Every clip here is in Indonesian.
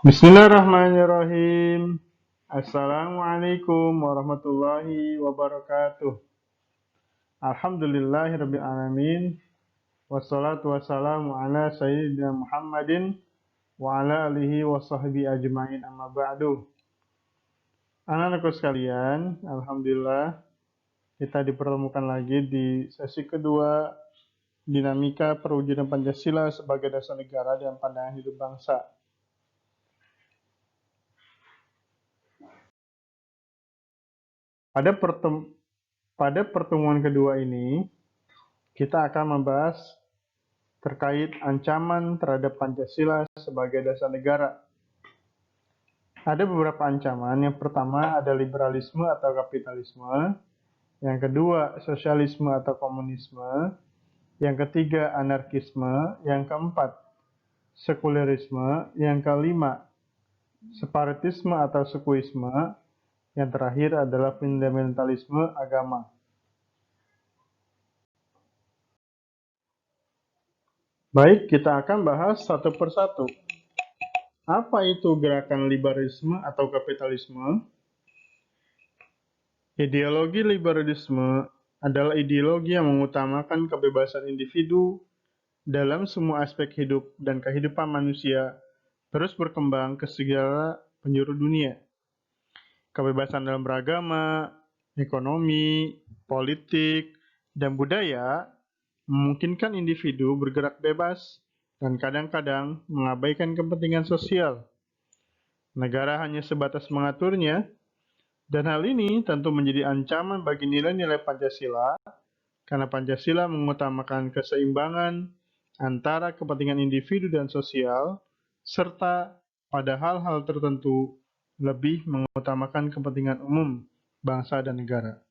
Bismillahirrahmanirrahim. Assalamualaikum warahmatullahi wabarakatuh. Alhamdulillahirabbil alamin. Wassalatu wassalamu ala sayyidina Muhammadin wa ala alihi wa sahbihi ajmain amma ba'du. Anak-anakku sekalian, alhamdulillah kita dipertemukan lagi di sesi kedua dinamika perwujudan Pancasila sebagai dasar negara dan pandangan hidup bangsa. Pada pertemuan kedua ini, kita akan membahas terkait ancaman terhadap Pancasila sebagai dasar negara. Ada beberapa ancaman. Yang pertama ada liberalisme atau kapitalisme. Yang kedua sosialisme atau komunisme. Yang ketiga anarkisme. Yang keempat sekulerisme. Yang kelima separatisme atau sukuisme. Yang terakhir adalah fundamentalisme agama. Baik, kita akan bahas satu persatu. Apa itu gerakan liberalisme atau kapitalisme? Ideologi liberalisme adalah ideologi yang mengutamakan kebebasan individu dalam semua aspek hidup dan kehidupan manusia terus berkembang ke segala penjuru dunia. Kebebasan dalam beragama, ekonomi, politik, dan budaya memungkinkan individu bergerak bebas dan kadang-kadang mengabaikan kepentingan sosial. Negara hanya sebatas mengaturnya, dan hal ini tentu menjadi ancaman bagi nilai-nilai Pancasila, karena Pancasila mengutamakan keseimbangan antara kepentingan individu dan sosial, serta pada hal-hal tertentu lebih mengutamakan kepentingan umum bangsa dan negara.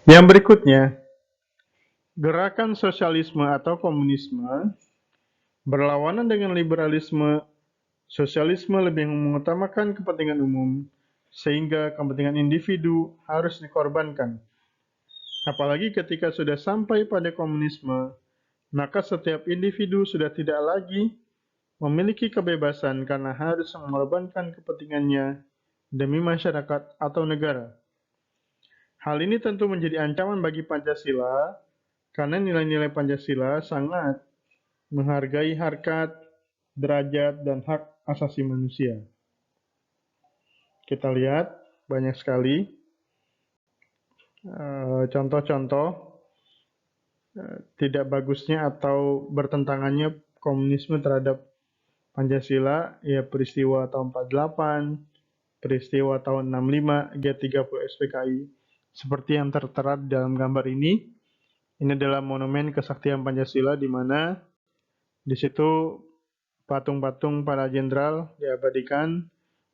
Yang berikutnya, gerakan sosialisme atau komunisme berlawanan dengan liberalisme. Sosialisme lebih mengutamakan kepentingan umum, sehingga kepentingan individu harus dikorbankan. Apalagi ketika sudah sampai pada komunisme, maka setiap individu sudah tidak lagi memiliki kebebasan karena harus mengorbankan kepentingannya demi masyarakat atau negara. Hal ini tentu menjadi ancaman bagi Pancasila, karena nilai-nilai Pancasila sangat menghargai harkat, derajat, dan hak asasi manusia. Kita lihat banyak sekali contoh-contoh tidak bagusnya atau bertentangannya komunisme terhadap Pancasila, ya peristiwa tahun 48, peristiwa tahun 65, G30 SPKI. Seperti yang tertera dalam gambar ini adalah monumen kesaktian Pancasila, di mana di situ patung-patung para jenderal diabadikan,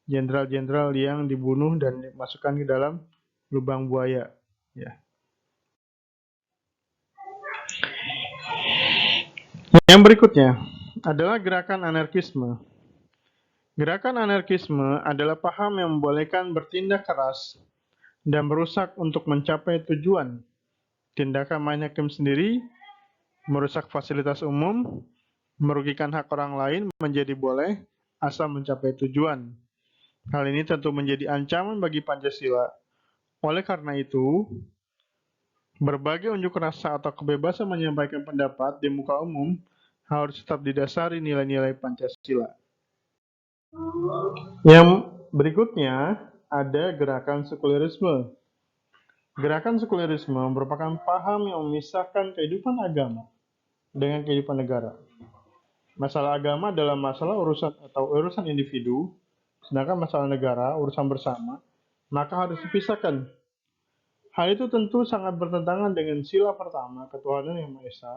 jenderal-jenderal yang dibunuh dan dimasukkan ke dalam lubang buaya. Ya. Yang berikutnya adalah gerakan anarkisme. Gerakan anarkisme adalah paham yang membolehkan bertindak keras dan merusak untuk mencapai tujuan. Tindakan main hakim sendiri, merusak fasilitas umum, merugikan hak orang lain menjadi boleh asal mencapai tujuan. Hal ini tentu menjadi ancaman bagi Pancasila. Oleh karena itu, berbagai unjuk rasa atau kebebasan menyampaikan pendapat di muka umum harus tetap didasari nilai-nilai Pancasila. Yang berikutnya ada gerakan sekulerisme. Gerakan sekulerisme merupakan paham yang memisahkan kehidupan agama dengan kehidupan negara. Masalah agama adalah masalah urusan individu, sedangkan masalah negara urusan bersama, maka harus dipisahkan. Hal itu tentu sangat bertentangan dengan sila pertama ketuhanan yang Maha Esa,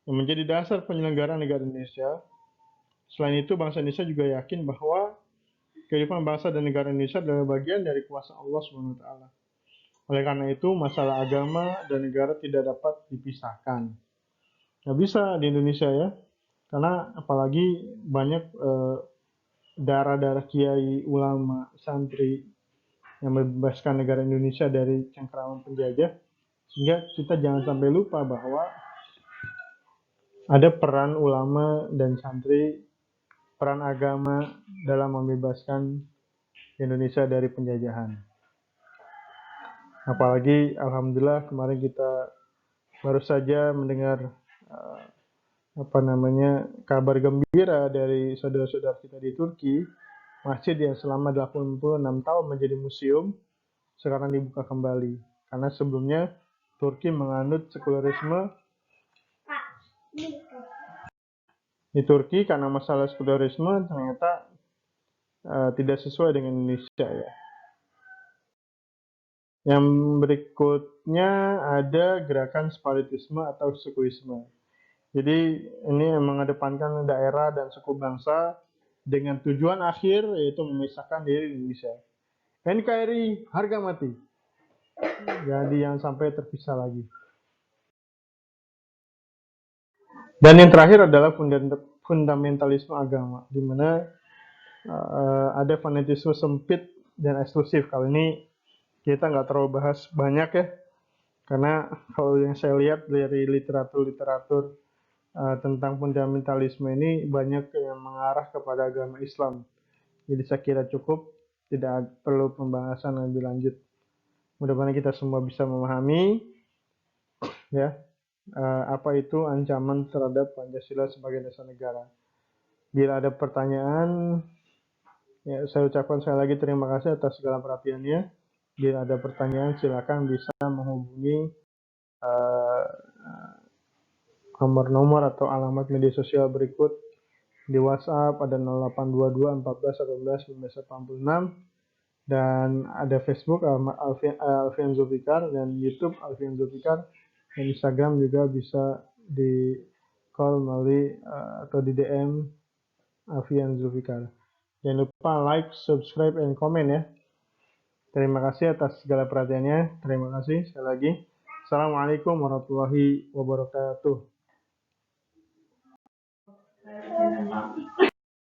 yang menjadi dasar penyelenggaraan negara Indonesia. Selain itu, bangsa Indonesia juga yakin bahwa kehidupan bangsa dan negara Indonesia adalah bagian dari kuasa Allah SWT. Oleh karena itu, masalah agama dan negara tidak dapat dipisahkan. Nggak bisa di Indonesia ya, karena apalagi banyak darah-darah kiai, ulama, santri yang membebaskan negara Indonesia dari cengkeraman penjajah, sehingga kita jangan sampai lupa bahwa ada peran ulama dan santri, peran agama dalam membebaskan Indonesia dari penjajahan. Apalagi alhamdulillah kemarin kita baru saja mendengar uh, kabar gembira dari saudara-saudara kita di Turki, masjid yang selama 86 tahun menjadi museum sekarang dibuka kembali. Karena sebelumnya Turki menganut sekularisme. Di Turki karena masalah sekularisme ternyata tidak sesuai dengan Indonesia ya. Yang berikutnya ada gerakan separatisme atau sukuisme. Jadi ini mengedepankan daerah dan suku bangsa dengan tujuan akhir yaitu memisahkan diri Indonesia. NKRI harga mati. Jadi yang sampai terpisah lagi. Dan yang terakhir adalah fundamentalisme agama, di mana ada fanatisme sempit dan eksklusif. Kali ini kita nggak terlalu bahas banyak ya, karena kalau yang saya lihat dari literatur tentang fundamentalisme ini banyak yang mengarah kepada agama Islam. Jadi saya kira cukup, tidak perlu pembahasan lebih lanjut. Mudah-mudahan kita semua bisa memahami ya apa itu ancaman terhadap Pancasila sebagai dasar negara. Bila ada pertanyaan, ya, saya ucapkan sekali lagi terima kasih atas segala perhatiannya. Bila ada pertanyaan, silakan bisa menghubungi uh, nomor-nomor atau alamat media sosial berikut. Di WhatsApp ada 0822 14 18 1986 dan ada Facebook Alfian Zulfikar dan YouTube Alfian Zulfikar dan Instagram juga bisa di call melalui atau di DM Alfian Zulfikar. Jangan lupa like, subscribe, and comment ya. Terima kasih atas segala perhatiannya. Terima kasih sekali lagi. Assalamualaikum warahmatullahi wabarakatuh.